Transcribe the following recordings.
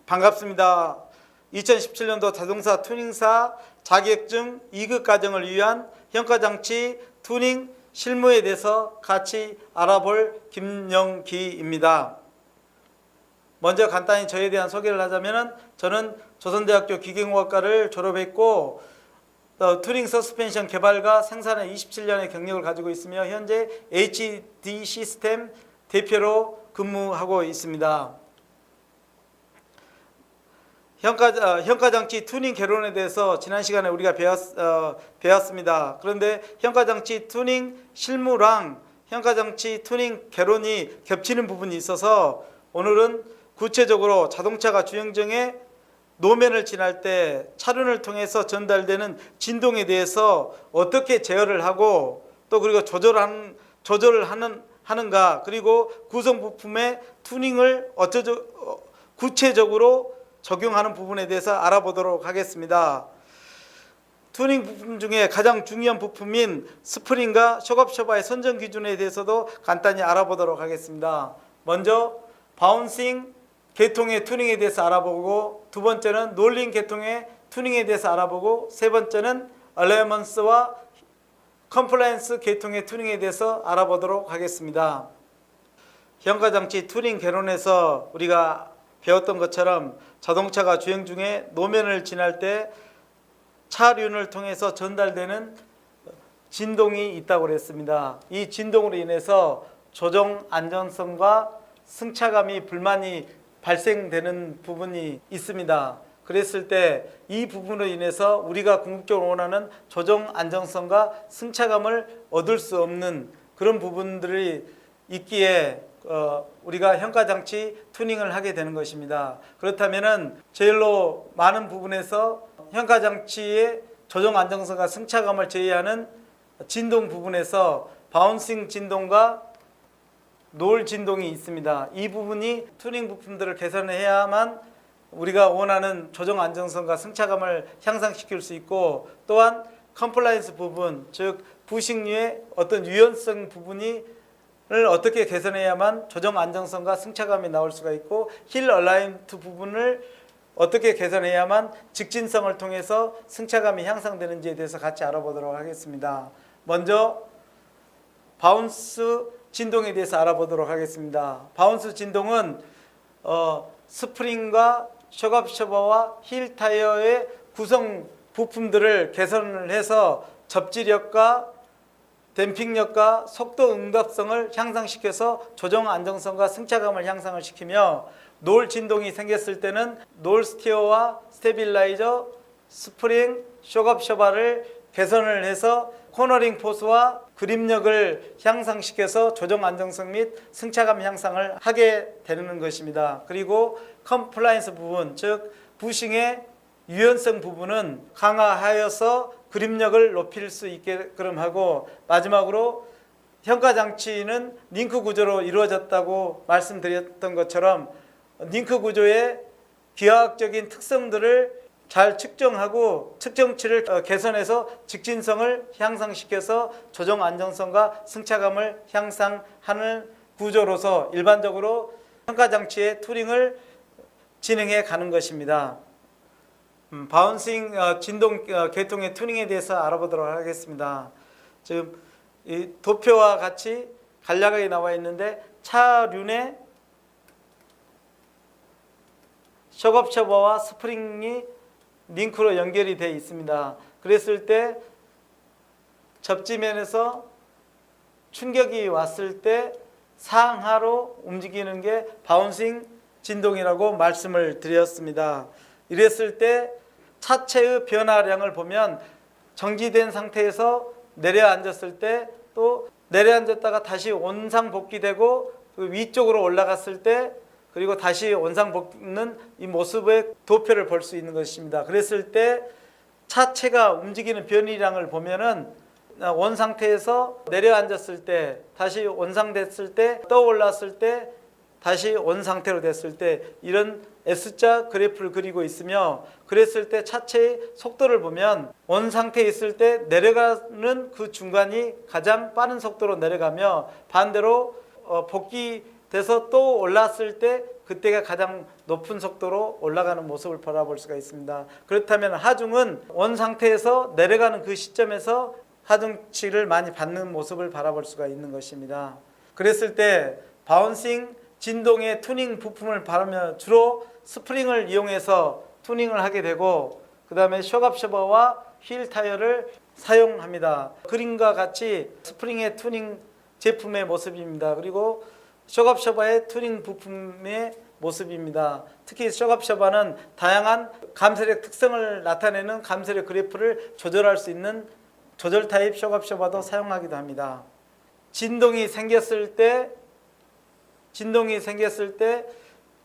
반갑습니다. 2017년도 자동차 투닝사 자격증 2급 과정을 위한 현가장치 투닝 실무에 대해서 같이 알아볼 김영기입니다. 먼저 간단히 저에 대한 소개를 하자면 저는 조선대학교 기계공학과를 졸업했고 투닝 서스펜션 개발과 생산에 27년의 경력을 가지고 있으며 현재 HD 시스템 대표로 근무하고 있습니다. 현가장치 투닝 개론에 대해서 지난 시간에 우리가 배웠습니다. 그런데 현가장치 투닝 실무랑 현가장치 투닝 개론이 겹치는 부분이 있어서 오늘은 구체적으로 자동차가 주행 중에 노면을 지날 때 차륜을 통해서 전달되는 진동에 대해서 어떻게 제어를 하고 또 그리고 조절을 하는가, 그리고 구성 부품의 투닝을 구체적으로 적용하는 부분에 대해서 알아보도록 하겠습니다. 투닝 부품 중에 가장 중요한 부품인 스프링과 셔겁셔버의 선정 기준에 대해서도 간단히 알아보도록 하겠습니다. 먼저 바운싱 계통의 투닝에 대해서 알아보고, 두 번째는 롤링 계통의 투닝에 대해서 알아보고, 세 번째는 얼레먼스와 컴플라이언스 계통의 투닝에 대해서 알아보도록 하겠습니다. 현가장치 투닝 개론에서 우리가 배웠던 것처럼 자동차가 주행 중에 노면을 지날 때 차륜을 통해서 전달되는 진동이 있다고 그랬습니다. 이 진동으로 인해서 조종 안전성과 승차감이 불만이 발생되는 부분이 있습니다. 그랬을 때 이 부분으로 인해서 우리가 궁극적으로 원하는 조종 안정성과 승차감을 얻을 수 없는 그런 부분들이 있기에 우리가 현가장치 투닝을 하게 되는 것입니다. 그렇다면 제일로 많은 부분에서 현가장치의 조종 안정성과 승차감을 제외하는 진동 부분에서 바운싱 진동과 롤 진동이 있습니다. 이 부분이 투닝 부품들을 개선해야만 우리가 원하는 조종 안정성과 승차감을 향상시킬 수 있고, 또한 컴플라이언스 부분, 즉 부식류의 어떤 유연성 부분을 어떻게 개선해야만 조종 안정성과 승차감이 나올 수가 있고, 힐 얼라이먼트 부분을 어떻게 개선해야만 직진성을 통해서 승차감이 향상되는지에 대해서 같이 알아보도록 하겠습니다. 먼저 바운스 진동에 대해서 알아보도록 하겠습니다. 바운스 진동은 스프링과 셔겁셔버와 힐 타이어의 구성 부품들을 개선을 해서 접지력과 댐핑력과 속도 응답성을 향상시켜서 조종 안정성과 승차감을 향상을 시키며, 롤 진동이 생겼을 때는 롤 스티어와 스테빌라이저, 스프링, 셔겁셔버를 개선을 해서 코너링 포스와 그립력을 향상시켜서 조종 안정성 및 승차감 향상을 하게 되는 것입니다. 그리고 컴플라이언스 부분, 즉 부싱의 유연성 부분은 강화하여서 그립력을 높일 수 있게끔 하고, 마지막으로 현가장치는 링크 구조로 이루어졌다고 말씀드렸던 것처럼 링크 구조의 기하학적인 특성들을 잘 측정하고 측정치를 개선해서 직진성을 향상시켜서 조종 안정성과 승차감을 향상하는 구조로서 일반적으로 현가장치의 투링을 진행해 가는 것입니다. 바운싱 진동 계통의 투닝에 대해서 알아보도록 하겠습니다. 지금 이 도표와 같이 간략하게 나와 있는데, 차륜의 셔겁셔버와 스프링이 링크로 연결이 되어 있습니다. 그랬을 때 접지면에서 충격이 왔을 때 상하로 움직이는 게 바운싱 진동이라고 말씀을 드렸습니다. 이랬을 때 차체의 변화량을 보면 정지된 상태에서 내려앉았을 때, 또 내려앉았다가 다시 원상복귀되고 위쪽으로 올라갔을 때, 그리고 다시 원상복귀는 이 모습의 도표를 볼 수 있는 것입니다. 그랬을 때 차체가 움직이는 변이량을 보면은 원 상태에서 내려앉았을 때, 다시 원상됐을 때, 떠올랐을 때, 다시 원 상태로 됐을 때, 이런 S자 그래프를 그리고 있으며, 그랬을 때 차체의 속도를 보면 원 상태에 있을 때 내려가는 그 중간이 가장 빠른 속도로 내려가며, 반대로 복귀돼서 또 올랐을 때 그때가 가장 높은 속도로 올라가는 모습을 바라볼 수가 있습니다. 그렇다면 하중은 원 상태에서 내려가는 그 시점에서 하중치를 많이 받는 모습을 바라볼 수가 있는 것입니다. 그랬을 때 바운싱 진동의 투닝 부품을 바르면 주로 스프링을 이용해서 투닝을 하게 되고, 그 다음에 쇼업 셔버와 휠 타이어를 사용합니다. 그림과 같이 스프링의 투닝 제품의 모습입니다. 그리고 쇼업 셔버의 투닝 부품의 모습입니다. 특히 쇼업 셔버는 다양한 감쇄력 특성을 나타내는 감쇄력 그래프를 조절할 수 있는 조절 타입 쇼업 셔버도 사용하기도 합니다. 진동이 생겼을 때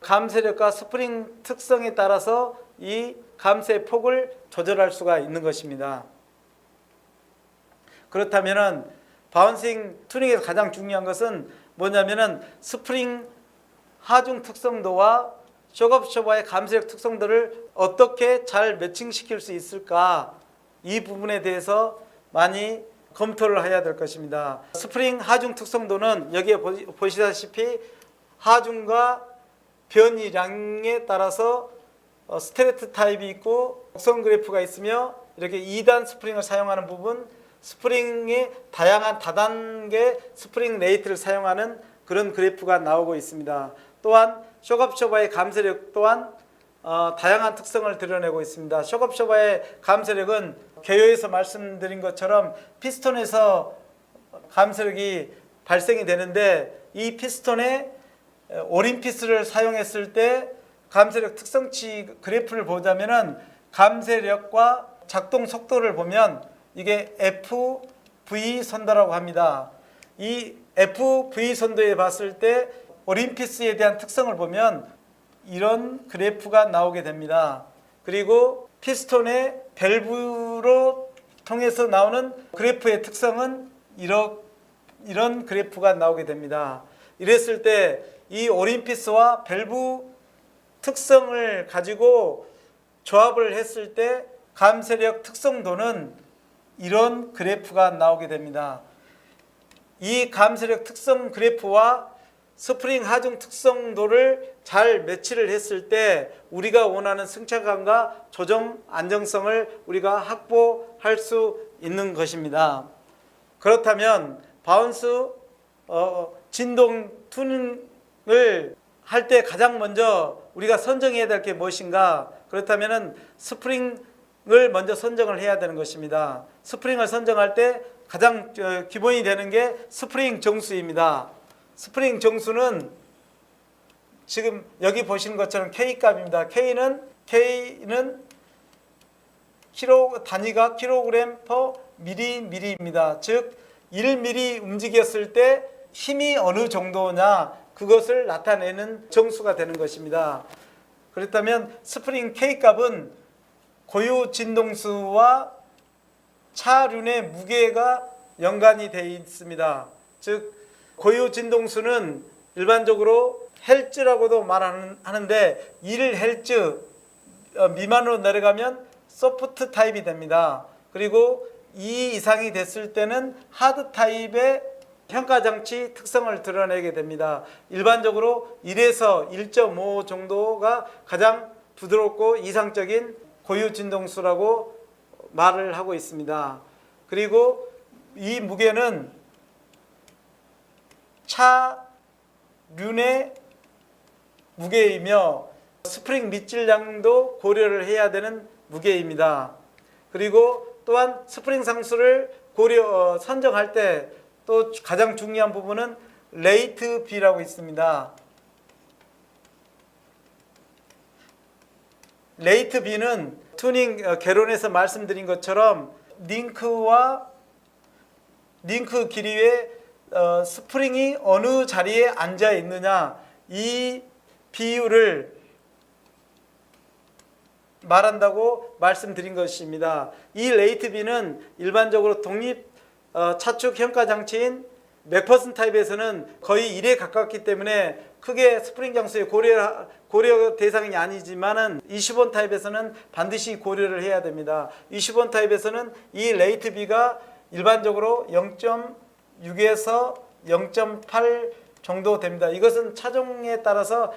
감쇄력과 스프링 특성에 따라서 이 감쇄 폭을 조절할 수가 있는 것입니다. 그렇다면은 바운싱 투닝에서 가장 중요한 것은 뭐냐면은 스프링 하중 특성도와 쇼업 셔버의 감쇄력 특성도를 어떻게 잘 매칭시킬 수 있을까, 이 부분에 대해서 많이 검토를 해야 될 것입니다. 스프링 하중 특성도는 여기에 보시다시피 하중과 변이량에 따라서 스트레이트 타입이 있고 곡선 그래프가 있으며, 이렇게 2단 스프링을 사용하는 부분, 스프링의 다양한 다단계 스프링 레이트를 사용하는 그런 그래프가 나오고 있습니다. 또한 쇼업 셔버의 감쇄력 또한 다양한 특성을 드러내고 있습니다. 쇼업 셔버의 감쇄력은 개요에서 말씀드린 것처럼 피스톤에서 감쇄력이 발생이 되는데, 이 피스톤에 오림피스를 사용했을 때 감쇄력 특성치 그래프를 보자면은 감쇄력과 작동 속도를 보면 이게 FV 선도라고 합니다. 이 FV 선도에 봤을 때 오림피스에 대한 특성을 보면 이런 그래프가 나오게 됩니다. 그리고 피스톤의 밸브로 통해서 나오는 그래프의 특성은 이런 그래프가 나오게 됩니다. 이랬을 때 이 오림피스와 밸브 특성을 가지고 조합을 했을 때 감쇄력 특성도는 이런 그래프가 나오게 됩니다. 이 감쇄력 특성 그래프와 스프링 하중 특성도를 잘 매치를 했을 때 우리가 원하는 승차감과 조정 안정성을 우리가 확보할 수 있는 것입니다. 그렇다면 바운스 진동 투닝을 할 때 가장 먼저 우리가 선정해야 될 게 무엇인가? 그렇다면 스프링을 먼저 선정을 해야 되는 것입니다. 스프링을 선정할 때 가장 기본이 되는 게 스프링 정수입니다. 스프링 정수는 지금 여기 보시는 것처럼 K값입니다. K는 단위가 킬로그램 퍼 미리입니다. 즉 1mm 움직였을 때 힘이 어느 정도냐, 그것을 나타내는 정수가 되는 것입니다. 그렇다면 스프링 K값은 고유 진동수와 차륜의 무게가 연관이 되어 있습니다. 즉 고유 진동수는 일반적으로 헬츠라고도 말하는데 1헬츠 미만으로 내려가면 소프트 타입이 됩니다. 그리고 2 이상이 됐을 때는 하드 타입의 평가장치 특성을 드러내게 됩니다. 일반적으로 1에서 1.5 정도가 가장 부드럽고 이상적인 고유 진동수라고 말을 하고 있습니다. 그리고 이 무게는 차륜의 무게이며 스프링 밑질량도 고려를 해야 되는 무게입니다. 그리고 또한 스프링 상수를 선정할 때 또 가장 중요한 부분은 레이트 B라고 있습니다. 레이트 B는 투닝 개론에서 말씀드린 것처럼 링크 길이의 스프링이 어느 자리에 앉아 있느냐, 이 비율을 말한다고 말씀드린 것입니다. 이 레이트 B는 일반적으로 독립 차축 현가 장치인 맥퍼슨 타입에서는 거의 1에 가깝기 때문에 크게 스프링 장수의 고려 대상이 아니지만은 20원 타입에서는 반드시 고려를 해야 됩니다. 20원 타입에서는 이 레이트 B가 일반적으로 0.6에서 0.8 정도 됩니다. 이것은 차종에 따라서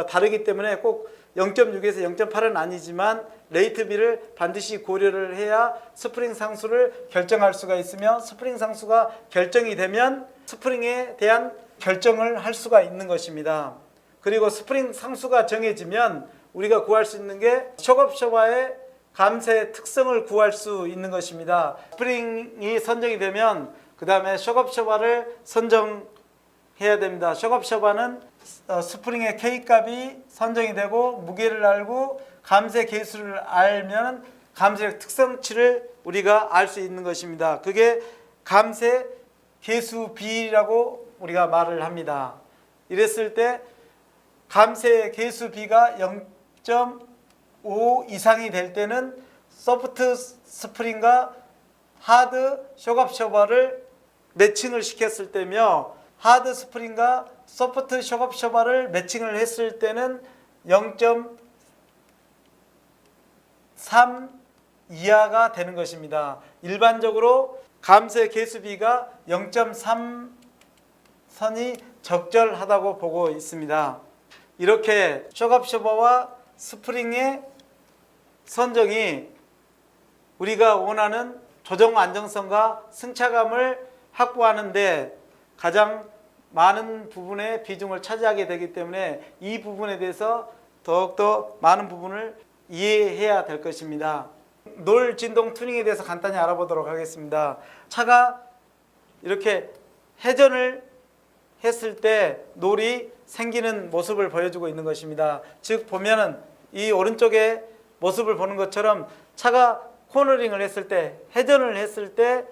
다르기 때문에 꼭 0.6에서 0.8은 아니지만 레이트 B를 반드시 고려를 해야 스프링 상수를 결정할 수가 있으며, 스프링 상수가 결정이 되면 스프링에 대한 결정을 할 수가 있는 것입니다. 그리고 스프링 상수가 정해지면 우리가 구할 수 있는 게 쇼크옵셔버의 감쇄 특성을 구할 수 있는 것입니다. 스프링이 선정이 되면 그 다음에 쇼크옵셔버를 선정해야 됩니다. 쇼크옵셔버는 스프링의 K값이 선정이 되고 무게를 알고 감쇄 계수를 알면 감쇄 특성치를 우리가 알 수 있는 것입니다. 그게 감쇄 계수 B라고 우리가 말을 합니다. 이랬을 때 감쇄 계수 B가 0.5 이상이 될 때는 소프트 스프링과 하드 쇼크옵셔버를 매칭을 시켰을 때며, 하드 스프링과 소프트 쇼크옵셔버를 매칭을 했을 때는 0.3 이하가 되는 것입니다. 일반적으로 감쇄 계수 B가 0.3 선이 적절하다고 보고 있습니다. 이렇게 쇼크옵셔버와 스프링의 선정이 우리가 원하는 조정 안정성과 승차감을 확보하는데 가장 많은 부분의 비중을 차지하게 되기 때문에 이 부분에 대해서 더욱더 많은 부분을 이해해야 될 것입니다. 놀 진동 튜닝에 대해서 간단히 알아보도록 하겠습니다. 차가 이렇게 회전을 했을 때 놀이 생기는 모습을 보여주고 있는 것입니다. 즉 보면은 이 오른쪽에 모습을 보는 것처럼 차가 코너링을 했을 때, 회전을 했을 때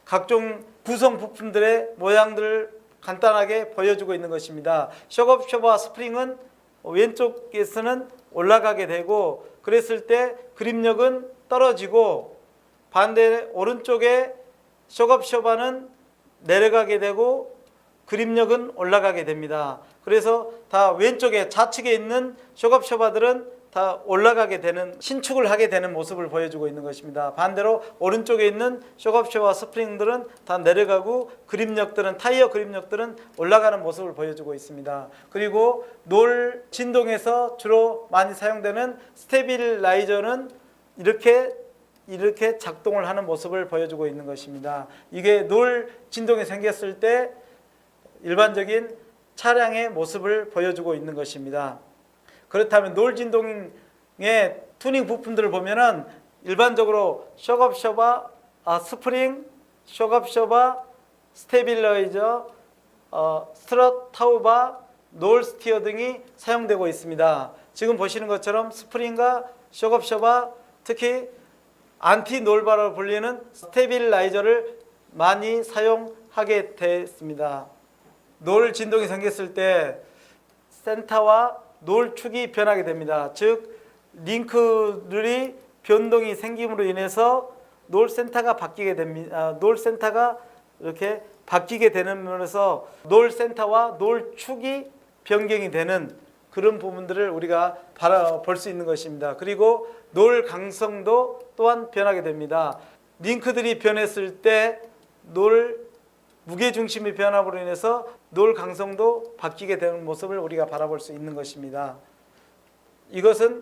각종 구성 부품들의 모양들을 간단하게 보여주고 있는 것입니다. 쇼크옵셔버와 스프링은 왼쪽에서는 올라가게 되고, 그랬을 때 그립력은 떨어지고, 반대 오른쪽에 쇼크옵셔버는 내려가게 되고 그립력은 올라가게 됩니다. 그래서 다 왼쪽에 좌측에 있는 쇼크옵셔버들은 다 올라가게 되는, 신축을 하게 되는 모습을 보여주고 있는 것입니다. 반대로 오른쪽에 있는 쇼크옵셔버 스프링들은 다 내려가고 그립력들은, 타이어 그립력들은 올라가는 모습을 보여주고 있습니다. 그리고 놀 진동에서 주로 많이 사용되는 스테빌라이저는 이렇게 작동을 하는 모습을 보여주고 있는 것입니다. 이게 놀 진동이 생겼을 때 일반적인 차량의 모습을 보여주고 있는 것입니다. 그렇다면 놀 진동의 튜닝 부품들을 보면은 일반적으로 쇼크옵셔버, 스프링, 쇼크옵셔버, 스테빌라이저, 스트럿, 타우바, 놀 스티어 등이 사용되고 있습니다. 지금 보시는 것처럼 스프링과 쇼크옵셔버, 특히 안티 놀바로 불리는 스테빌라이저를 많이 사용하게 됐습니다. 놀 진동이 생겼을 때 센터와 놀축이 변하게 됩니다. 즉 링크들이 변동이 생김으로 인해서 놀 센터가 바뀌게 됩니다. 놀 센터가 이렇게 바뀌게 되는 면에서 놀 센터와 놀축이 변경이 되는 그런 부분들을 우리가 볼 수 있는 것입니다. 그리고 놀 강성도 또한 변하게 됩니다. 링크들이 변했을 때 놀 무게중심이 변함으로 인해서 놀 강성도 바뀌게 되는 모습을 우리가 바라볼 수 있는 것입니다. 이것은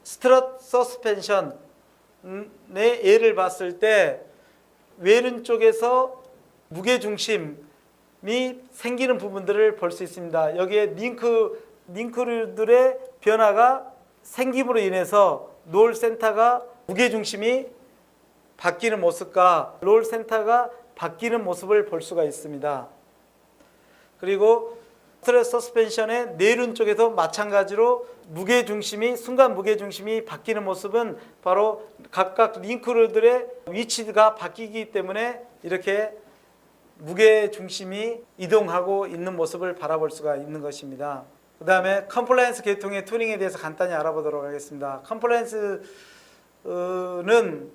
스트럿 서스펜션의 예를 봤을 때 왼쪽에서 무게중심이 생기는 부분들을 볼 수 있습니다. 여기에 링크들의 변화가 생김으로 인해서 놀 센터가 무게중심이 바뀌는 모습과 롤 센터가 바뀌는 모습을 볼 수가 있습니다. 그리고 스트럿 서스펜션의 내륜 쪽에도 마찬가지로 순간 무게중심이 바뀌는 모습은 바로 각각 링크들의 위치가 바뀌기 때문에 이렇게 무게중심이 이동하고 있는 모습을 바라볼 수가 있는 것입니다. 그 다음에 컴플라이언스 계통의 튜닝에 대해서 간단히 알아보도록 하겠습니다. 컴플라이언스는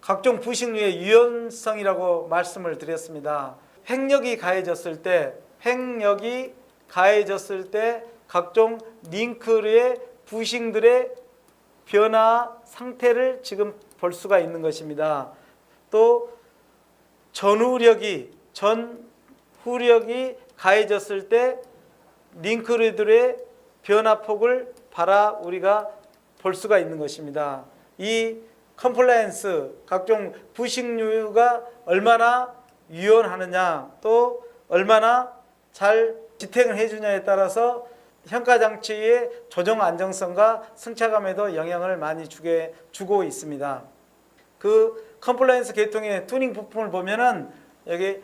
각종 부식류의 유연성이라고 말씀을 드렸습니다. 횡력이 가해졌을 때 각종 링크의 부싱들의 변화 상태를 지금 볼 수가 있는 것입니다. 또 전후력이 가해졌을 때 링크들의 변화폭을 우리가 볼 수가 있는 것입니다. 이 컴플라이언스, 각종 부식류가 얼마나 유연하느냐, 또 얼마나 잘 지탱을 해주냐에 따라서 평가장치의 조정 안정성과 승차감에도 영향을 많이 주고 있습니다. 그 컴플라이언스 계통의 튜닝 부품을 보면은 여기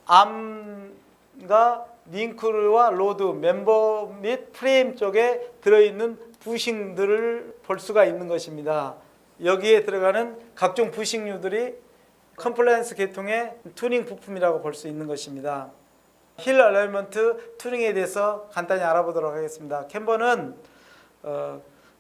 암과 링크와 로드, 멤버 및 프레임 쪽에 들어있는 부식들을 볼 수가 있는 것입니다. 여기에 들어가는 각종 부식류들이 컴플라이언스 계통의 튜닝 부품이라고 볼 수 있는 것입니다. 힐 얼라이먼트 튜닝에 대해서 간단히 알아보도록 하겠습니다. 캠버는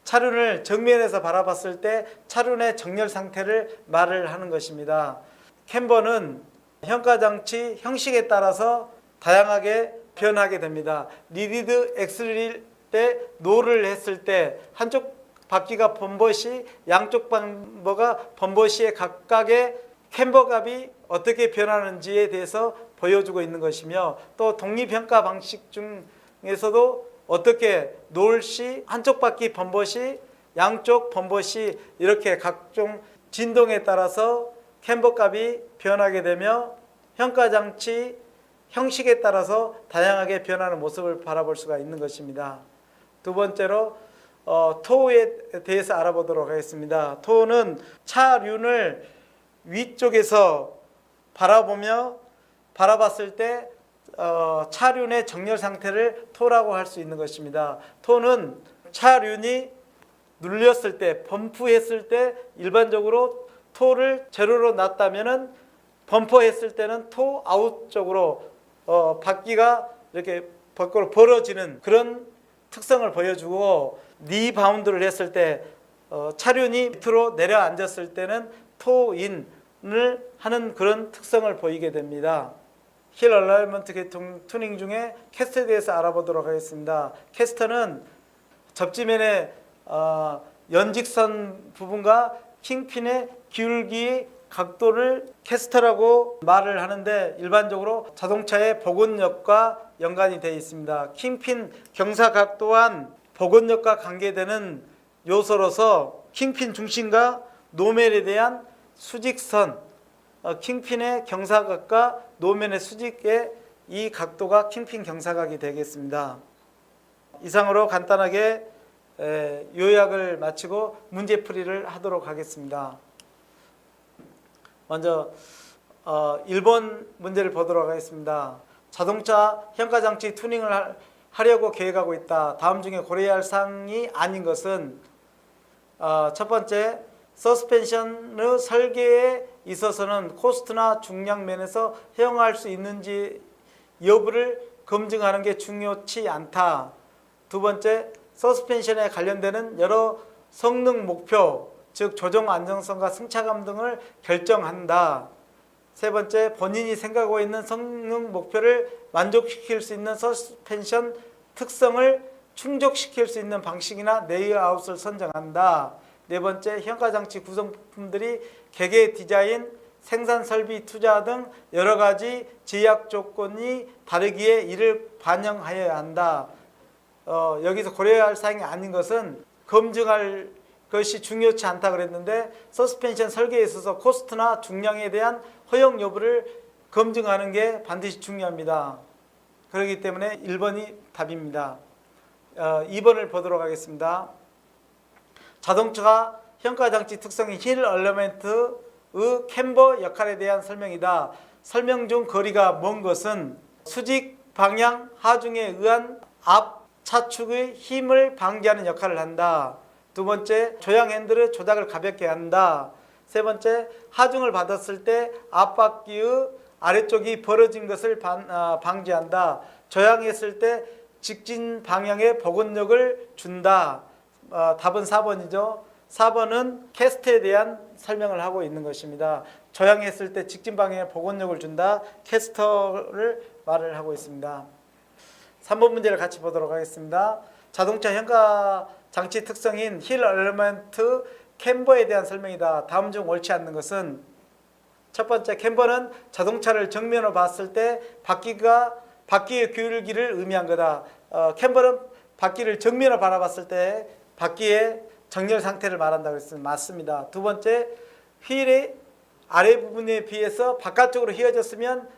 차륜을 정면에서 바라봤을 때 차륜의 정렬 상태를 말을 하는 것입니다. 캠버는 현가장치 형식에 따라서 다양하게 변하게 됩니다. 리디드 엑셀일 때 노를 했을 때 한쪽 바퀴가 번버시, 양쪽 범버가 번버시의 각각의 캠버값이 어떻게 변하는지에 대해서 보여주고 있는 것이며, 또 독립평가 방식 중에서도 어떻게 놀시, 한쪽 바퀴 번버시, 양쪽 번버시 이렇게 각종 진동에 따라서 캠버값이 변하게 되며 평가장치 형식에 따라서 다양하게 변하는 모습을 바라볼 수가 있는 것입니다. 두 번째로 토우에 대해서 알아보도록 하겠습니다. 토우는 차륜을 위쪽에서 바라봤을 때 차륜의 정렬 상태를 토라고 할 수 있는 것입니다. 토는 차륜이 눌렸을 때, 범프했을 때 일반적으로 토를 제로로 놨다면은 범퍼했을 때는 토 아웃 쪽으로 바퀴가 이렇게 밖으로 벌어지는 그런 특성을 보여주고, 리바운드를 했을 때 차륜이 밑으로 내려앉았을 때는 토인을 하는 그런 특성을 보이게 됩니다. 힐 얼라이먼트 계통 튜닝 중에 캐스터에 대해서 알아보도록 하겠습니다. 캐스터는 접지면의 연직선 부분과 킹핀의 기울기 각도를 캐스터라고 말을 하는데, 일반적으로 자동차의 복원력과 연관이 되어 있습니다. 킹핀 경사각 또한 복원력과 관계되는 요소로서 킹핀 중심과 노면에 대한 수직선, 킹핀의 경사각과 노면의 수직의 이 각도가 킹핀 경사각이 되겠습니다. 이상으로 간단하게 요약을 마치고 문제풀이를 하도록 하겠습니다. 먼저 1번 문제를 보도록 하겠습니다. 자동차 현가장치 튜닝을 하려고 계획하고 있다. 다음 중에 고려해야 할 사항이 아닌 것은 첫 번째, 서스펜션의 설계에 있어서는 코스트나 중량 면에서 허용할 수 있는지 여부를 검증하는 게 중요치 않다. 두 번째, 서스펜션에 관련되는 여러 성능 목표, 즉 조정 안정성과 승차감 등을 결정한다. 세 번째, 본인이 생각하고 있는 성능 목표를 만족시킬 수 있는 서스펜션 특성을 충족시킬 수 있는 방식이나 레이아웃을 선정한다. 네 번째, 현가장치 구성품들이 개개 디자인, 생산 설비 투자 등 여러 가지 제약 조건이 다르기에 이를 반영하여야 한다. 여기서 고려해야 할 사항이 아닌 것은 검증할 것이 중요치 않다 그랬는데, 서스펜션 설계에 있어서 코스트나 중량에 대한 허용 여부를 검증하는 게 반드시 중요합니다. 그렇기 때문에 1번이 답입니다. 2번을 보도록 하겠습니다. 자동차가 현가장치 특성인 힐 얼리먼트의 캠버 역할에 대한 설명이다. 설명 중 거리가 먼 것은 수직 방향 하중에 의한 앞 차축의 힘을 방지하는 역할을 한다. 두 번째, 조향 핸들의 조작을 가볍게 한다. 세 번째, 하중을 받았을 때 앞바퀴의 아래쪽이 벌어진 것을 방지한다. 조향했을 때 직진 방향의 복원력을 준다. 답은 4번이죠. 4번은 캐스트에 대한 설명을 하고 있는 것입니다. 조향했을 때 직진 방향의 복원력을 준다. 캐스터를 말을 하고 있습니다. 3번 문제를 같이 보도록 하겠습니다. 자동차 현가 장치 특성인 힐 얼리먼트 캠버에 대한 설명이다. 다음 중 옳지 않는 것은, 첫 번째, 캠버는 자동차를 정면으로 봤을 때 바퀴의 기울기를 의미한 거다. 캠버는 바퀴를 정면으로 바라봤을 때 바퀴의 정렬 상태를 말한다고 했습니다. 맞습니다. 두 번째, 휠의 아래 부분에 비해서 바깥쪽으로 휘어졌으면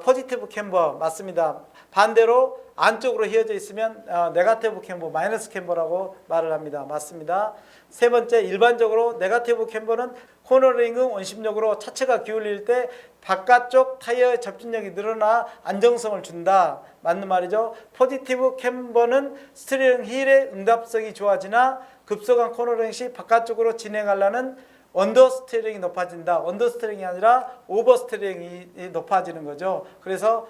포지티브 캠버 맞습니다. 반대로 안쪽으로 휘어져 있으면 네거티브 캠버, 마이너스 캠버라고 말을 합니다. 맞습니다. 세 번째, 일반적으로 네거티브 캠버는 코너링은 원심력으로 차체가 기울일 때 바깥쪽 타이어의 접진력이 늘어나 안정성을 준다. 맞는 말이죠. 포지티브 캠버는 스티어링 휠의 응답성이 좋아지나 급속한 코너링 시 바깥쪽으로 진행하려는 언더스티어링이 높아진다. 언더스티어링이 아니라 오버스티어링이 높아지는 거죠. 그래서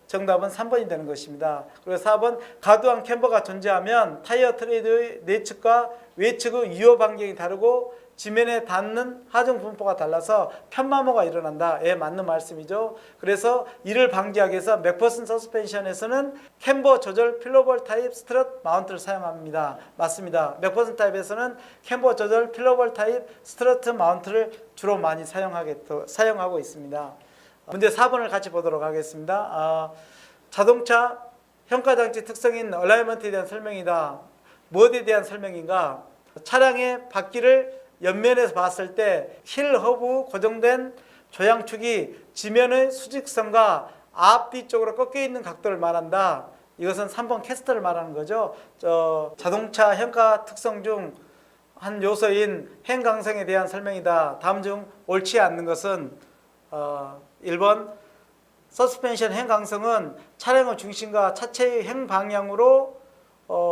정답은 3번이 되는 것입니다. 그리고 4번, 과도한 캠버가 존재하면 타이어 트레이드의 내측과 외측의 유효 반경이 다르고 지면에 닿는 하중 분포가 달라서 편마모가 일어난다. 예, 맞는 말씀이죠. 그래서 이를 방지하기 위해서 맥퍼슨 서스펜션에서는 캠버 조절 필로볼 타입 스트럿 마운트를 사용합니다. 맞습니다. 맥퍼슨 타입에서는 캠버 조절 필로볼 타입 스트럿 마운트를 주로 많이 사용하고 있습니다. 문제 4번을 같이 보도록 하겠습니다. 자동차 현가장치 특성인 얼라이먼트에 대한 설명이다. 무엇에 대한 설명인가? 차량의 바퀴를 옆면에서 봤을 때 힐 허브 고정된 조향축이 지면의 수직성과 앞뒤 쪽으로 꺾여 있는 각도를 말한다. 이것은 3번 캐스터를 말하는 거죠. 자동차 현가 특성 중 한 요소인 행강성에 대한 설명이다. 다음 중 옳지 않는 것은 1번 서스펜션 행강성은 차량의 중심과 차체의 행방향으로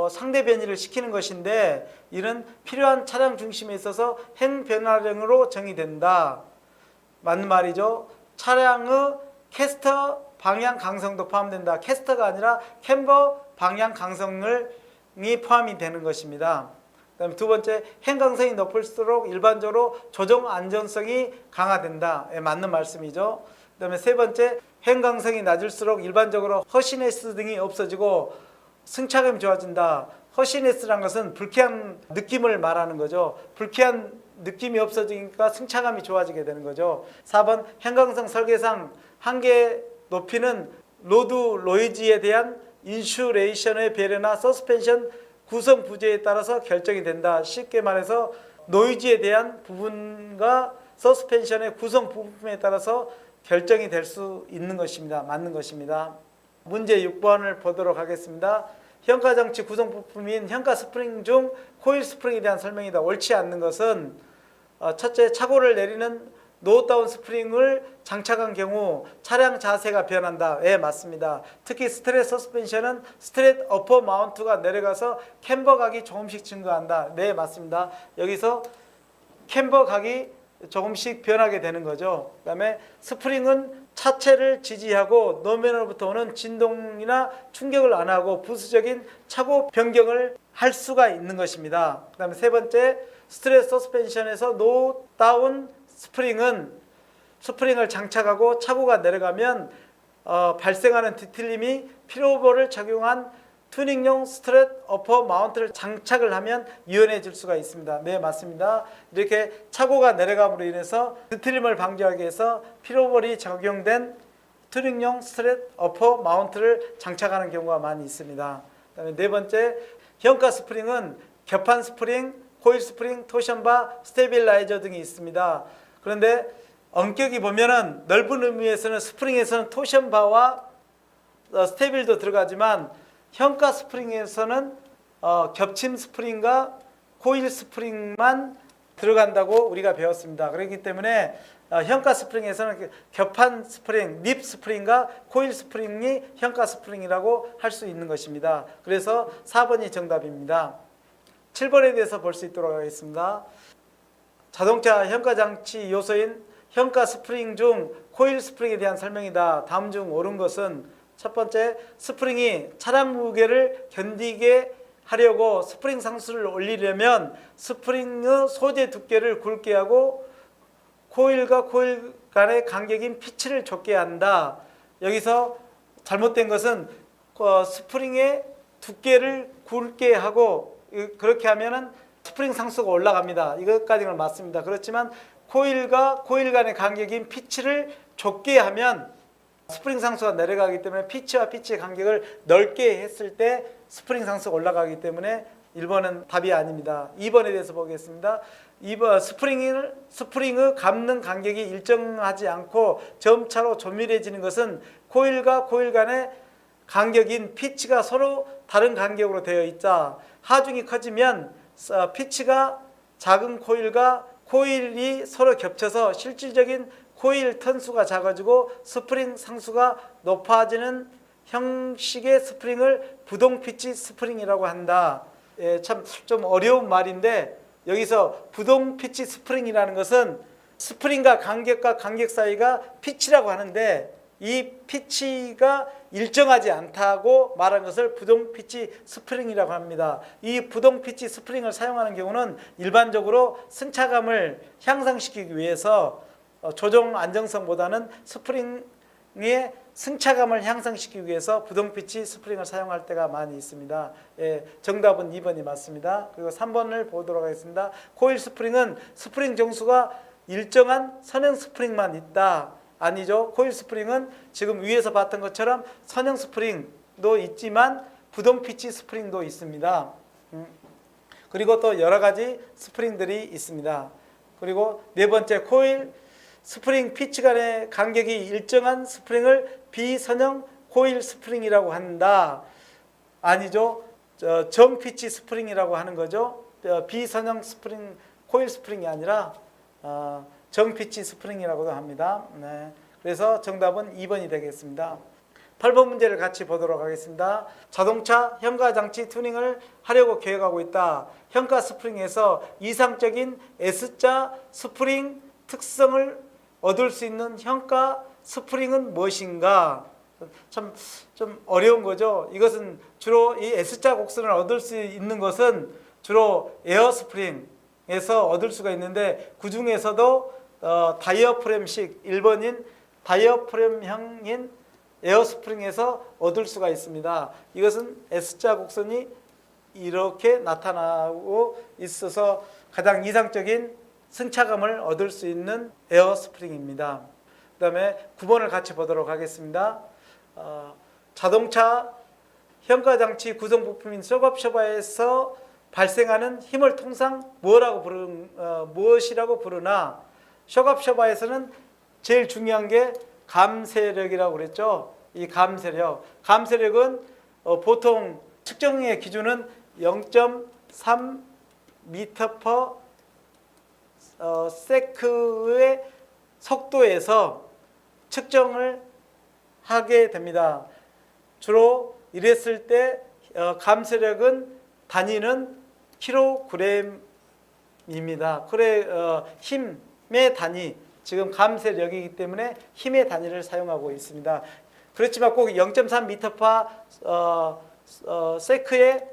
상대 변이를 시키는 것인데 이는 필요한 차량 중심에 있어서 행변화량으로 정의된다. 맞는 말이죠. 차량의 캐스터 방향 강성도 포함된다. 캐스터가 아니라 캠버 방향 강성이 포함이 되는 것입니다. 그다음에 두 번째, 행강성이 높을수록 일반적으로 조정 안전성이 강화된다. 예, 맞는 말씀이죠. 그다음에 세 번째, 행강성이 낮을수록 일반적으로 허시네스 등이 없어지고 승차감이 좋아진다. 허시네스란 것은 불쾌한 느낌을 말하는 거죠. 불쾌한 느낌이 없어지니까 승차감이 좋아지게 되는 거죠. 4번, 행강성 설계상 한계 높이는 로드 노이즈에 대한 인슐레이션의 배려나 서스펜션 구성 부재에 따라서 결정이 된다. 쉽게 말해서 노이즈에 대한 부분과 서스펜션의 구성 부품에 따라서 결정이 될 수 있는 것입니다. 맞는 것입니다. 문제 6번을 보도록 하겠습니다. 현가장치 구성 부품인 현가 스프링 중 코일 스프링에 대한 설명이다. 옳지 않는 것은 첫째, 차고를 내리는 노다운 스프링을 장착한 경우 차량 자세가 변한다. 예, 맞습니다. 특히 스트렛 서스펜션은 스트렛 어퍼 마운트가 내려가서 캠버 각이 조금씩 증가한다. 네, 맞습니다. 여기서 캠버 각이 조금씩 변하게 되는 거죠. 그 다음에 스프링은 차체를 지지하고 노면으로부터 오는 진동이나 충격을 안 하고 부수적인 차고 변경을 할 수가 있는 것입니다. 그 다음에 세 번째, 스트레스 서스펜션에서 노다운 스프링을 장착하고 차고가 내려가면 발생하는 뒤틀림이 필로볼을 적용한 튜닝용 스트렛 어퍼 마운트를 장착을 하면 유연해질 수가 있습니다. 네, 맞습니다. 이렇게 차고가 내려감으로 인해서 뒤틀림을 방지하기 위해서 필로볼이 적용된 튜닝용 스트렛 어퍼 마운트를 장착하는 경우가 많이 있습니다. 그다음에 네 번째, 현가 스프링은 겹판 스프링, 코일 스프링, 토션바, 스테빌라이저 등이 있습니다. 그런데 엄격히 보면은 넓은 의미에서는 스프링에서는 토션바와 스테빌도 들어가지만 현가 스프링에서는 겹침 스프링과 코일 스프링만 들어간다고 우리가 배웠습니다. 그렇기 때문에 현가 스프링에서는 겹판 스프링, 립 스프링과 코일 스프링이 현가 스프링이라고 할 수 있는 것입니다. 그래서 4번이 정답입니다. 7번에 대해서 볼 수 있도록 하겠습니다. 자동차 현가 장치 요소인 현가 스프링 중 코일 스프링에 대한 설명이다. 다음 중 옳은 것은 첫 번째, 스프링이 차량 무게를 견디게 하려고 스프링 상수를 올리려면 스프링의 소재 두께를 굵게 하고 코일과 코일 간의 간격인 피치를 좁게 한다. 여기서 잘못된 것은 스프링의 두께를 굵게 하고 그렇게 하면은 스프링 상수가 올라갑니다. 이것까지는 맞습니다. 그렇지만 코일과 코일 간의 간격인 피치를 좁게 하면 스프링 상수가 내려가기 때문에 피치와 피치의 간격을 넓게 했을 때 스프링 상수가 올라가기 때문에 1번은 답이 아닙니다. 2번에 대해서 보겠습니다. 2번 스프링의 감는 간격이 일정하지 않고 점차로 조밀해지는 것은 코일과 코일 간의 간격인 피치가 서로 다른 간격으로 되어 있자 하중이 커지면 피치가 작은 코일과 코일이 서로 겹쳐서 실질적인 코일 턴수가 작아지고 스프링 상수가 높아지는 형식의 스프링을 부동 피치 스프링이라고 한다. 예, 참 좀 어려운 말인데 여기서 부동 피치 스프링이라는 것은 스프링과 간격 사이가 피치라고 하는데 이 피치가 일정하지 않다고 말한 것을 부동 피치 스프링이라고 합니다. 이 부동 피치 스프링을 사용하는 경우는 일반적으로 승차감을 향상시키기 위해서 조종 안정성보다는 스프링의 승차감을 향상시키기 위해서 부동 피치 스프링을 사용할 때가 많이 있습니다. 예, 정답은 2번이 맞습니다. 그리고 3번을 보도록 하겠습니다. 코일 스프링은 스프링 정수가 일정한 선형 스프링만 있다. 아니죠. 코일 스프링은 지금 위에서 봤던 것처럼 선형 스프링도 있지만 부동 피치 스프링도 있습니다. 그리고 또 여러 가지 스프링들이 있습니다. 그리고 네 번째, 코일 스프링 피치 간의 간격이 일정한 스프링을 비선형 코일 스프링이라고 한다. 아니죠. 정 피치 스프링이라고 하는 거죠. 비선형 스프링 코일 스프링이 아니라 정 피치 스프링이라고도 합니다. 네. 그래서 정답은 2번이 되겠습니다. 8번 문제를 같이 보도록 하겠습니다. 자동차 현가 장치 튜닝을 하려고 계획하고 있다. 현가 스프링에서 이상적인 S자 스프링 특성을 얻을 수 있는 현가 스프링은 무엇인가? 참 좀 어려운 거죠. 이것은 주로 이 S자 곡선을 얻을 수 있는 것은 주로 에어 스프링에서 얻을 수가 있는데 그 중에서도 다이어프램식 1번인 다이어프램형인 에어 스프링에서 얻을 수가 있습니다. 이것은 S자 곡선이 이렇게 나타나고 있어서 가장 이상적인 승차감을 얻을 수 있는 에어 스프링입니다. 그 다음에 9번을 같이 보도록 하겠습니다. 자동차 현가장치 구성 부품인 쇼업셔버에서 발생하는 힘을 통상 무엇이라고 부르나? 쇼업셔버에서는 제일 중요한 게 감세력이라고 그랬죠. 이 감세력은 보통 측정의 기준은 0.3 m/s 의 속도에서 측정을 하게 됩니다. 주로 이랬을 때 감세력은 단위는 킬로그램입니다. 힘의 단위, 지금 감세력이기 때문에 힘의 단위를 사용하고 있습니다. 그렇지만 꼭 0.3m/s의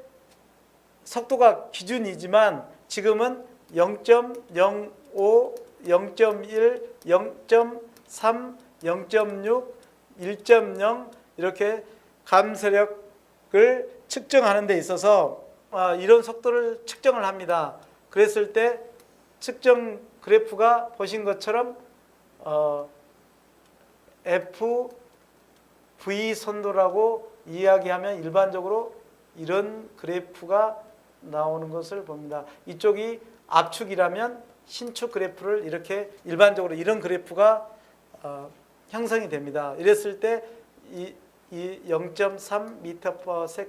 속도가 기준이지만 지금은 0.05, 0.1, 0.3, 0.6, 1.0 이렇게 감세력을 측정하는 데 있어서 이런 속도를 측정을 합니다. 그랬을 때 측정 그래프가 보신 것처럼 FV 선도라고 이야기하면 일반적으로 이런 그래프가 나오는 것을 봅니다. 이쪽이 압축이라면 신축 그래프를 이렇게 일반적으로 이런 그래프가 형성이 됩니다. 이랬을 때 이 0.3 m/s,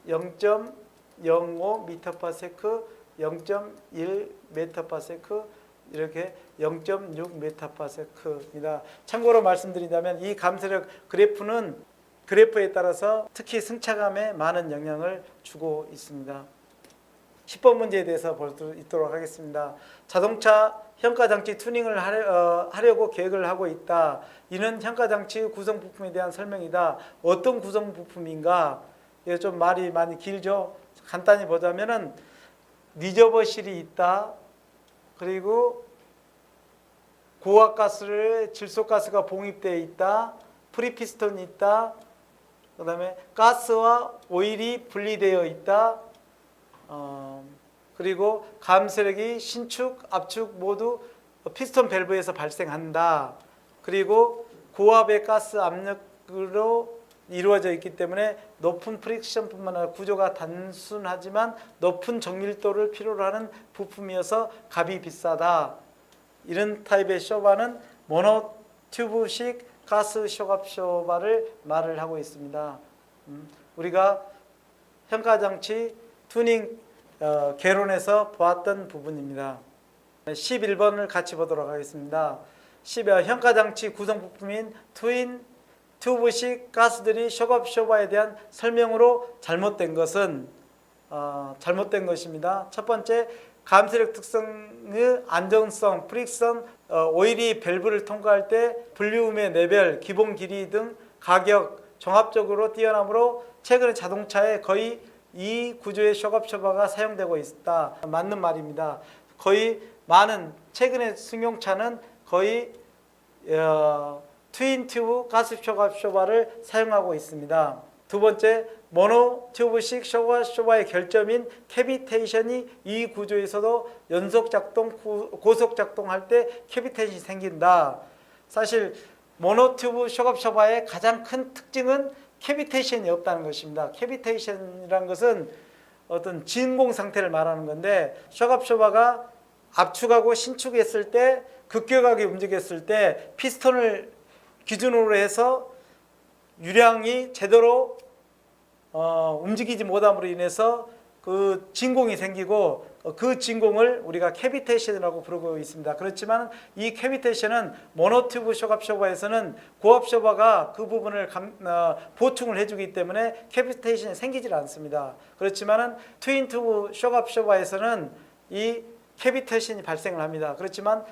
0.05 m/s, 0.1 m/s 이렇게 0.6 m/s입니다. 참고로 말씀드린다면 이 감세력 그래프는 그래프에 따라서 특히 승차감에 많은 영향을 주고 있습니다. 10번 문제에 대해서 볼 수 있도록 하겠습니다. 자동차 현가장치 튜닝을 하려고 계획을 하고 있다. 이는 현가장치 구성 부품에 대한 설명이다. 어떤 구성 부품인가? 이게 좀 말이 많이 길죠. 간단히 보자면은 리저버실이 있다. 그리고 고압가스를 질소가스가 봉입되어 있다. 프리피스톤이 있다. 그 다음에 가스와 오일이 분리되어 있다. 그리고 감세력이 신축, 압축 모두 피스톤 밸브에서 발생한다. 그리고 고압의 가스 압력으로 이루어져 있기 때문에 높은 프릭션뿐만 아니라 구조가 단순하지만 높은 정밀도를 필요로 하는 부품이어서 값이 비싸다. 이런 타입의 쇼바는 모노튜브식 가스 쇼갑쇼바를 말을 하고 있습니다. 우리가 현가장치 튜닝 개론에서 보았던 부분입니다. 11번을 같이 보도록 하겠습니다. 현가장치 구성 부품인 트윈 튜브식 가스들이 쇼갑쇼바에 대한 설명으로 잘못된 것입니다. 첫 번째, 감쇄력 특성의 안정성, 프릭션, 오일이 밸브를 통과할 때 볼륨의 레벨, 기본 길이 등 가격, 종합적으로 뛰어나므로 최근의 자동차에 거의 이 구조의 쇼갑쇼바가 사용되고 있다. 맞는 말입니다. 거의 많은 최근의 승용차는 거의 트윈 튜브 가스 쇼갑쇼바를 사용하고 있습니다. 두 번째, 모노 튜브식 쇼갑쇼바의 결점인 캐비테이션이 이 구조에서도 연속 작동, 고속 작동할 때 캐비테이션이 생긴다. 사실 모노 튜브 쇼갑쇼바의 가장 큰 특징은 캐비테이션이 없다는 것입니다. 캐비테이션이라는 것은 어떤 진공 상태를 말하는 건데, 쇼갑쇼바가 압축하고 신축했을 때, 급격하게 움직였을 때 피스톤을 기준으로 해서 유량이 제대로 움직이지 못함으로 인해서 그 진공이 생기고, 그 진공을 우리가 캐비테이션이라고 부르고 있습니다. 그렇지만 이 캐비테이션은 모노튜브 쇼갑쇼바에서는 고압쇼바가 그 부분을 보충을 해주기 때문에 캐비테이션이 생기질 않습니다. 그렇지만 트윈튜브 쇼갑쇼바에서는 이 캐비테이션이 발생을 합니다. 그렇지만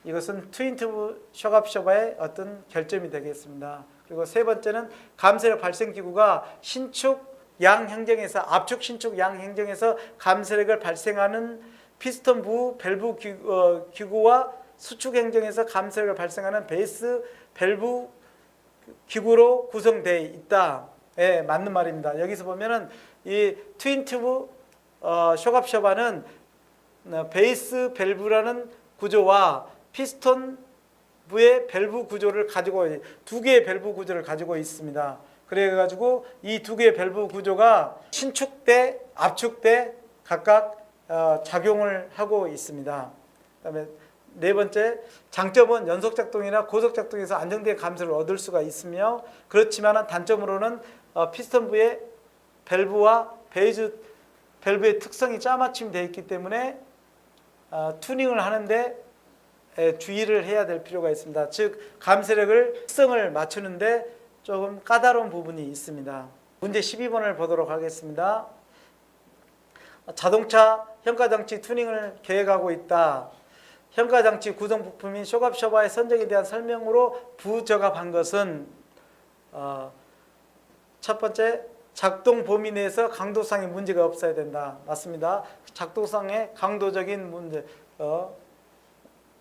이것은 트윈튜브 쇼갑쇼바의 어떤 결점이 되겠습니다. 그리고 세 번째는 감쇄력 발생 기구가 신축 양행정에서, 압축 신축 양행정에서 감쇄력을 발생하는 피스톤부 밸브 기구와 수축 행정에서 감쇄력을 발생하는 베이스 밸브 기구로 구성되어 있다. 예, 맞는 말입니다. 여기서 보면은 이 트윈튜브 쇼갑쇼바는 베이스 밸브라는 구조와 피스톤 부의 밸브 구조를 가지고, 두 개의 밸브 구조를 가지고 있습니다. 그래가지고 이 두 개의 밸브 구조가 신축 때, 압축 때 각각 작용을 하고 있습니다. 그다음에 네 번째, 장점은 연속 작동이나 고속 작동에서 안정된 감소를 얻을 수가 있으며, 그렇지만 단점으로는 피스톤 부의 밸브와 베이즈 밸브의 특성이 짜맞춤이 되어 있기 때문에 튜닝을 하는데 주의를 해야 될 필요가 있습니다. 즉 감쇄력을 특성을 맞추는데 조금 까다로운 부분이 있습니다. 문제 12번을 보도록 하겠습니다. 자동차 현가장치 튜닝을 계획하고 있다. 현가장치 구성 부품인 쇼갑쇼바의 선정에 대한 설명으로 부적합한 것은 첫 번째, 작동 범위 내에서 강도상의 문제가 없어야 된다. 맞습니다. 작동상의 강도적인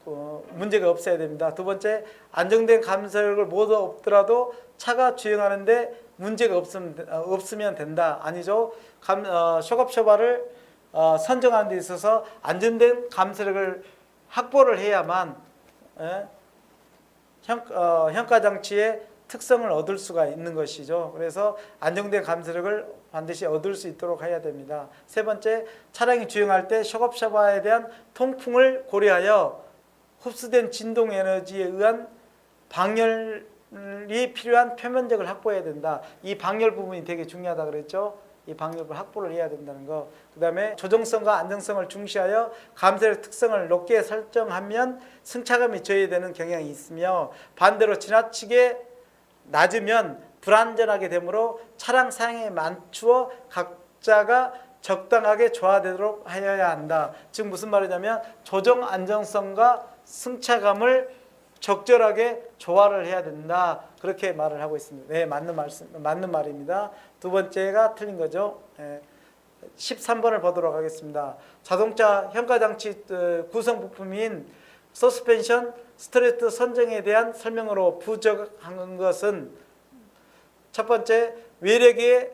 문제가 없어야 됩니다. 두 번째, 안정된 감쇄력을 모두 없더라도 차가 주행하는데 문제가 없으면 된다. 아니죠. 쇼갑쇼바를 선정하는 데 있어서 안정된 감쇄력을 확보를 해야만 현가장치의 특성을 얻을 수가 있는 것이죠. 그래서 안정된 감쇄력을 반드시 얻을 수 있도록 해야 됩니다. 세 번째, 차량이 주행할 때 쇼갑쇼바에 대한 통풍을 고려하여 흡수된 진동 에너지에 의한 방열이 필요한 표면적을 확보해야 된다. 이 방열 부분이 되게 중요하다 그랬죠. 이 방열을 확보를 해야 된다는 거. 그 다음에 조정성과 안정성을 중시하여 감쇄력 특성을 높게 설정하면 승차감이 저해되는 경향이 있으며, 반대로 지나치게 낮으면 불안전하게 되므로 차량 사양에 맞추어 각자가 적당하게 조화되도록 하여야 한다. 즉 무슨 말이냐면 조정 안정성과 승차감을 적절하게 조화를 해야 된다. 그렇게 말을 하고 있습니다. 네, 맞는 말입니다. 두 번째가 틀린 거죠. 13번을 보도록 하겠습니다. 자동차 현가장치 구성 부품인 서스펜션 스트레이트 선정에 대한 설명으로 부적합한 것은, 첫 번째, 외력의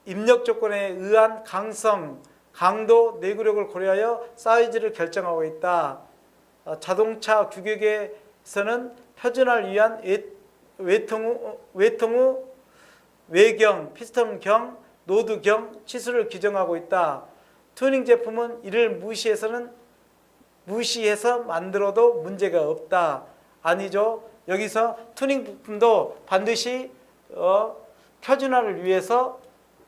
입력 조건에 의한 강성, 강도, 내구력을 고려하여 사이즈를 결정하고 있다. 자동차 규격에 부품에서는 표준화를 위한 외통 후 외경, 피스톤경, 노드경 치수를 규정하고 있다. 튜닝 제품은 이를 무시해서 만들어도 문제가 없다. 아니죠. 여기서 튜닝 부품도 반드시 표준화를 위해서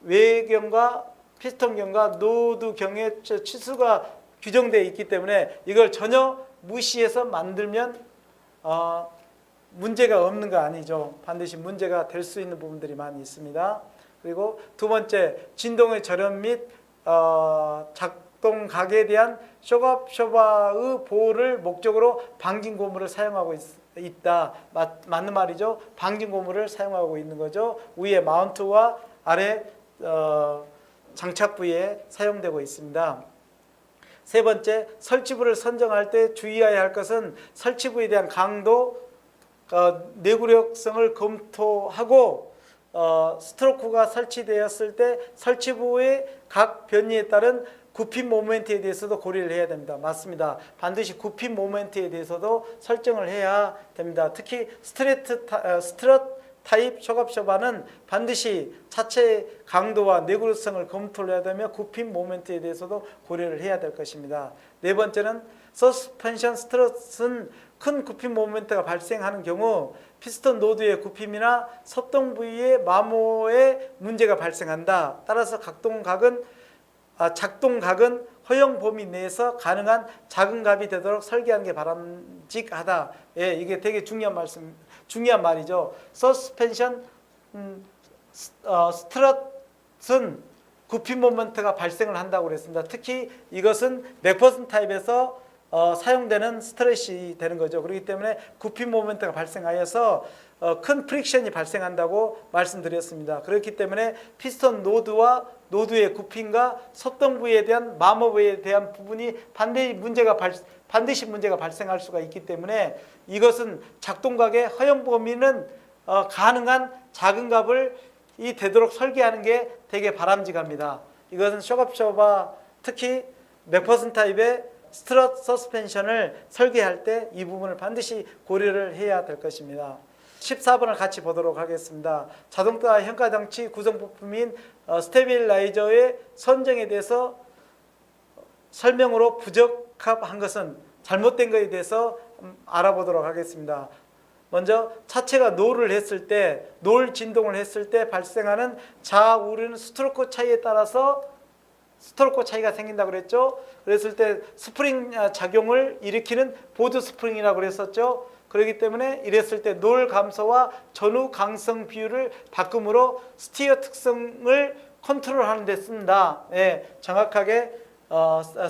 외경과 피스톤경과 노드경의 치수가 규정되어 있기 때문에 이걸 전혀 무시해서 만들면 문제가 없는 거 아니죠. 반드시 문제가 될 수 있는 부분들이 많이 있습니다. 그리고 두 번째, 진동의 저렴 및 작동 각에 대한 쇼가의 보호를 목적으로 방진 고무를 사용하고 있다. 맞는 말이죠. 방진 고무를 사용하고 있는 거죠. 위에 마운트와 아래 장착 부위에 사용되고 있습니다. 세 번째, 설치부를 선정할 때 주의해야 할 것은 설치부에 대한 강도, 내구력성을 검토하고 스트로크가 설치되었을 때 설치부의 각 변이에 따른 굽힘 모멘트에 대해서도 고려를 해야 됩니다. 맞습니다. 반드시 굽힘 모멘트에 대해서도 설정을 해야 됩니다. 특히 스트럿 타입 쇼갑쇼바는 반드시 차체 강도와 내구성을 검토를 해야 되며 굽힘 모멘트에 대해서도 고려를 해야 될 것입니다. 네 번째는 서스펜션 스트럿은 큰 굽힘 모멘트가 발생하는 경우 피스톤 노드의 굽힘이나 섭동 부위의 마모에 문제가 발생한다. 따라서 작동각은 허용 범위 내에서 가능한 작은 값이 되도록 설계하는 게 바람직하다. 예, 이게 되게 중요한 말이죠. 서스펜션 스트럿은 굽힘 모멘트가 발생을 한다고 그랬습니다. 특히 이것은 맥퍼슨 타입에서 사용되는 스트렛이 되는 거죠. 그렇기 때문에 굽힘 모멘트가 발생하여서 큰 프릭션이 발생한다고 말씀드렸습니다. 그렇기 때문에 피스톤 노드와 노드의 굽힘과 섭동 부위에 대한 마모 부위에 대한 부분이 반드시 문제가 발생할 수가 있기 때문에 이것은 작동각의 허용 범위는 가능한 작은 값을 되도록 설계하는 게 되게 바람직합니다. 이것은 쇼갑쇼바 특히 맥퍼슨 타입의 스트럿 서스펜션을 설계할 때 이 부분을 반드시 고려를 해야 될 것입니다. 14번을 같이 보도록 하겠습니다. 자동차 현가장치 구성 부품인 스테빌라이저의 선정에 대해서 설명으로 부적합한 것은 잘못된 것에 대해서 알아보도록 하겠습니다. 먼저 차체가 롤을 했을 때, 롤 진동을 했을 때 발생하는 좌우르는 스트로크 차이에 따라서 스트로크 차이가 생긴다고 그랬죠. 그랬을 때 스프링 작용을 일으키는 보드 스프링이라고 그랬었죠. 그렇기 때문에 이랬을 때 롤 감소와 전후 강성 비율을 바꿈으로 스티어 특성을 컨트롤하는 데 쓴다. 예, 정확하게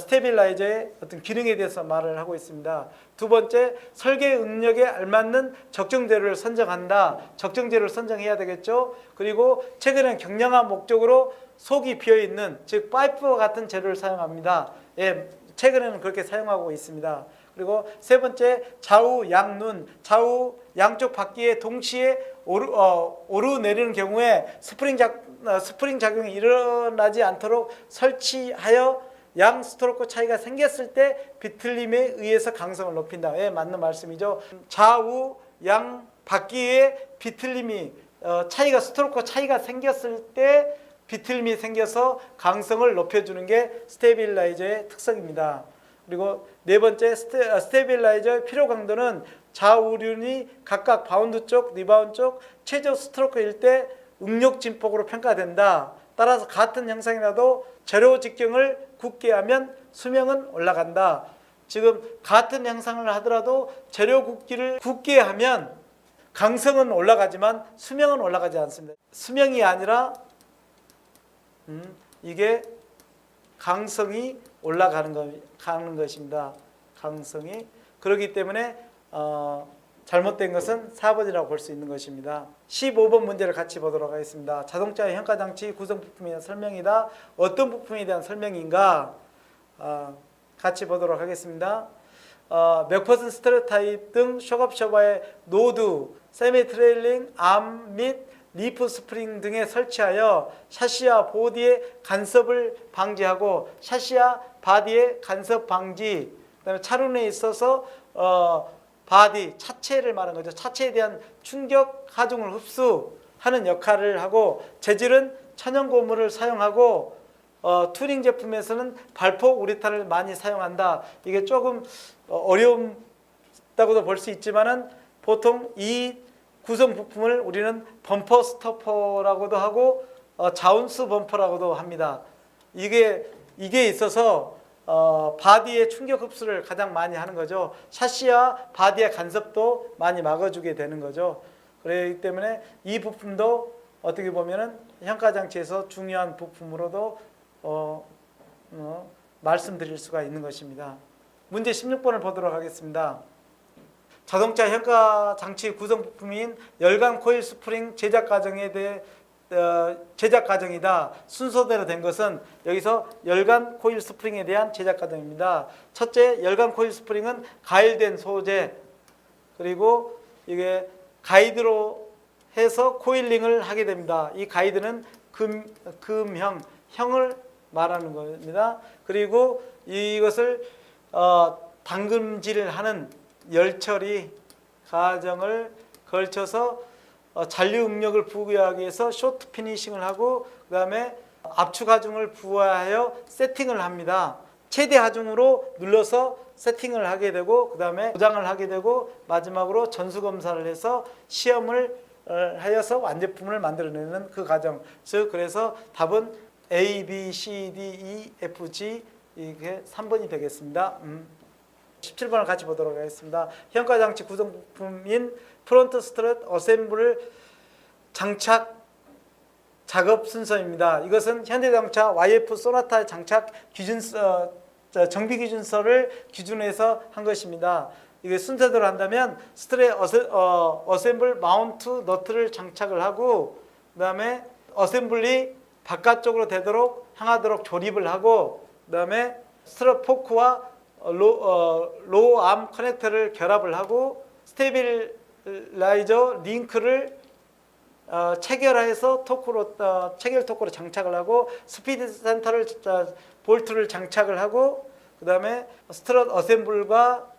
스테빌라이저의 어떤 기능에 대해서 말을 하고 있습니다. 두 번째, 설계 응력에 알맞는 적정 재료를 선정한다. 적정 재료를 선정해야 되겠죠. 그리고 최근에 경량화 목적으로 속이 비어있는, 즉 파이프와 같은 재료를 사용합니다. 예, 최근에는 그렇게 사용하고 있습니다. 그리고 세 번째, 좌우 양눈, 좌우 양쪽 바퀴에 동시에 오르내리는 경우에 스프링 작용이 일어나지 않도록 설치하여 양 스트로크 차이가 생겼을 때 비틀림에 의해서 강성을 높인다. 예, 맞는 말씀이죠. 좌우 양 바퀴에 비틀림이 스트로크 차이가 생겼을 때 비틀림이 생겨서 강성을 높여주는 게 스테빌라이저의 특성입니다. 그리고 네 번째, 스테빌라이저의 필요 강도는 좌우륜이 각각 바운드 쪽, 리바운드 쪽 최저 스트로크일 때 응력 진폭으로 평가된다. 따라서 같은 형상이라도 재료 직경을 굳게 하면 수명은 올라간다. 지금 같은 형상을 하더라도 재료 굽기를 굳게 하면 강성은 올라가지만 수명은 올라가지 않습니다. 수명이 아니라 이게 강성이 올라가는 것입니다. 강성이. 그렇기 때문에 잘못된 것은 4번이라고 볼 수 있는 것입니다. 15번 문제를 같이 보도록 하겠습니다. 자동차의 현가장치 구성 부품에 대한 설명이다. 어떤 부품에 대한 설명인가? 같이 보도록 하겠습니다. 맥퍼슨 스트럿 타입 등 쇼갑쇼바의 노드, 세미 트레일링, 암 및 리프 스프링 등에 설치하여 샤시와 보디의 간섭을 방지하고 샤시와 바디의 간섭 방지, 그다음에 차륜에 있어서 바디 차체를 말하는 거죠. 차체에 대한 충격 하중을 흡수하는 역할을 하고, 재질은 천연 고무를 사용하고, 튜닝 제품에서는 발폭 우레탄을 많이 사용한다. 이게 조금 어렵다고도 볼 수 있지만은 보통 이 구성 부품을 우리는 범퍼 스토퍼라고도 하고 자운스 범퍼라고도 합니다. 이게 있어서 바디의 충격 흡수를 가장 많이 하는 거죠. 샤시와 바디의 간섭도 많이 막아주게 되는 거죠. 그렇기 때문에 이 부품도 어떻게 보면은 현가 장치에서 중요한 부품으로도 말씀드릴 수가 있는 것입니다. 문제 16번을 보도록 하겠습니다. 자동차 현가 장치 구성 부품인 열간 코일 스프링 제작 과정에 대해 제작 과정이다. 순서대로 된 것은 여기서 열간 코일 스프링에 대한 제작 과정입니다. 첫째, 열간 코일 스프링은 가열된 소재, 그리고 이게 가이드로 해서 코일링을 하게 됩니다. 이 가이드는 금형을 말하는 겁니다. 그리고 이것을 당금질을 하는 열처리 과정을 걸쳐서 잔류 응력을 부여하기 위해서 쇼트 피니싱을 하고, 그 다음에 압축 하중을 부여하여 세팅을 합니다. 최대 하중으로 눌러서 세팅을 하게 되고, 그 다음에 도장을 하게 되고, 마지막으로 전수 검사를 해서 시험을 하여서 완제품을 만들어내는 그 과정. 즉 그래서 답은 A, B, C, D, E, F, G 이게 3번이 되겠습니다. 17번을 같이 보도록 하겠습니다. 현가 장치 구성 부품인 프론트 스트럿 어셈블 장착 작업 순서입니다. 이것은 현대자동차 YF 소나타 장착 기준서, 정비 기준서를 기준해서 한 것입니다. 이게 순서대로 한다면 스트렛 어셈블 마운트 너트를 장착을 하고, 그 다음에 어셈블리 바깥쪽으로 되도록 향하도록 조립을 하고, 그 다음에 스트럿 포크와 로우 암 커넥터를 결합을 하고, 스테빌라이저 링크를 체결해서 체결 토크로 장착을 하고, 스피드 센터를 볼트를 장착을 하고, 그 다음에 스트럿 어셈블과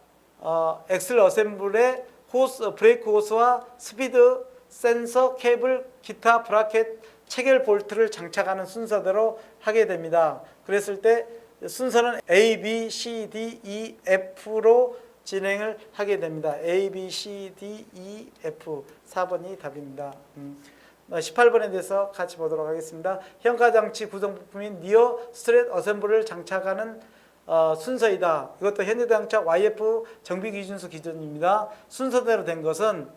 엑셀 어셈블의 호스, 브레이크 호스와 스피드 센서 케이블, 기타 브라켓 체결 볼트를 장착하는 순서대로 하게 됩니다. 그랬을 때 순서는 A, B, C, D, E, F로 진행을 하게 됩니다. A, B, C, D, E, F 4번이 답입니다. 18번에 대해서 같이 보도록 하겠습니다. 현가장치 구성 부품인 니어 스트렛 어셈블을 장착하는 순서이다. 이것도 현대자동차 YF 정비기준서 기준입니다. 순서대로 된 것은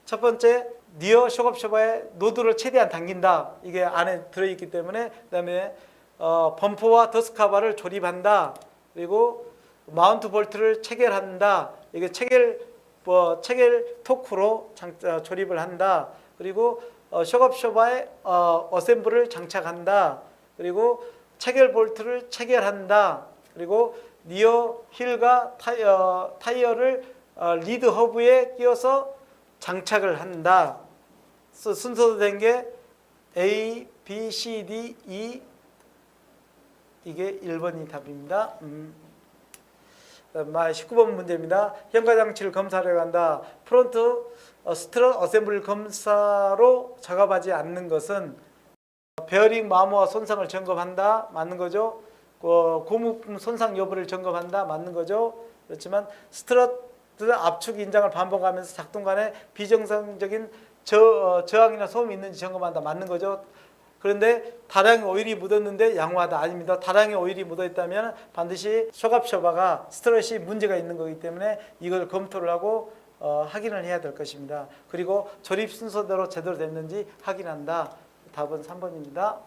첫 번째, 니어 쇼업쇼바의 노드를 최대한 당긴다. 이게 안에 들어있기 때문에, 그 다음에 범퍼와 더스카바를 조립한다. 그리고 마운트 볼트를 체결한다. 이게 체결 토크로 조립을 한다. 그리고 쇼업쇼바의 어셈블을 장착한다. 그리고 체결 볼트를 체결한다. 그리고 니어 힐과 타이어를 리드 허브에 끼워서 장착을 한다. 순서도 된 게 A, B, C, D, E 이게 1번이 답입니다. 19번 문제입니다. 현가장치를 검사하려고 한다. 프론트 스트럿 어셈블 검사로 작업하지 않는 것은 베어링 마모와 손상을 점검한다. 맞는 거죠. 고무품 손상 여부를 점검한다. 맞는 거죠. 그렇지만 스트럿 압축 인장을 반복하면서 작동 간에 비정상적인 저항이나 소음이 있는지 점검한다. 맞는 거죠. 그런데 다량의 오일이 묻었는데 양호하다. 아닙니다. 다량의 오일이 묻어있다면 반드시 쇼갑쇼바가 스트럿이 문제가 있는 거기 때문에 이걸 검토를 하고 확인을 해야 될 것입니다. 그리고 조립 순서대로 제대로 됐는지 확인한다. 답은 3번입니다.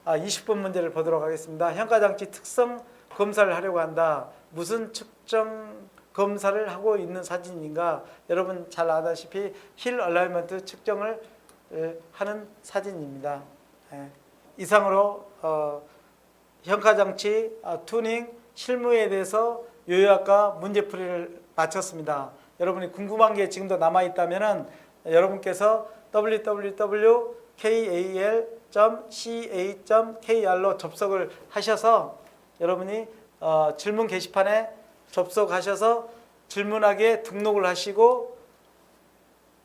20번 문제를 보도록 하겠습니다. 현가장치 특성 검사를 하려고 한다. 무슨 측정 검사를 하고 있는 사진인가? 여러분 잘 아다시피 힐 얼라이먼트 측정을 하는 사진입니다. 이상으로 현가장치 튜닝 실무에 대해서 요약과 문제풀이를 마쳤습니다. 여러분이 궁금한 게 지금도 남아있다면 여러분께서 www.kal.ca.kr로 접속을 하셔서 여러분이 질문 게시판에 접속하셔서 질문하기에 등록을 하시고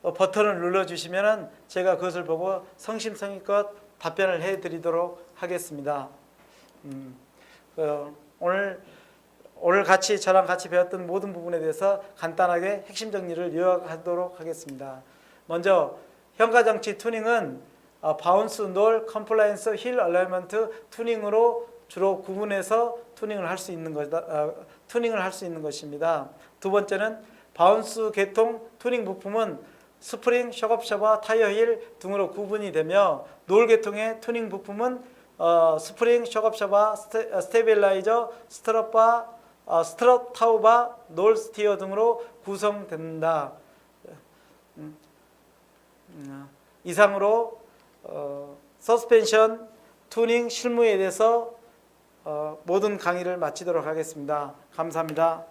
버튼을 눌러주시면 제가 그것을 보고 성심성의껏 답변을 해드리도록 하겠습니다. 오늘 같이 저랑 같이 배웠던 모든 부분에 대해서 간단하게 핵심 정리를 요약하도록 하겠습니다. 먼저 현가장치 튜닝은 바운스, 놀, 컴플라이언스, 힐, 얼라이먼트 튜닝으로 주로 구분해서 튜닝을 할 수 있는 것입니다. 두 번째는 바운스 계통 튜닝 부품은 스프링, 셔겁 셔버, 타이어 힐 등으로 구분이 되며 놀 계통의 튜닝 부품은 스프링, 셔겁 셔버, 스테빌라이저, 스트럿바, 스트럿 타우바, 놀 스티어 등으로 구성된다. 이상으로 서스펜션 튜닝 실무에 대해서 모든 강의를 마치도록 하겠습니다. 감사합니다.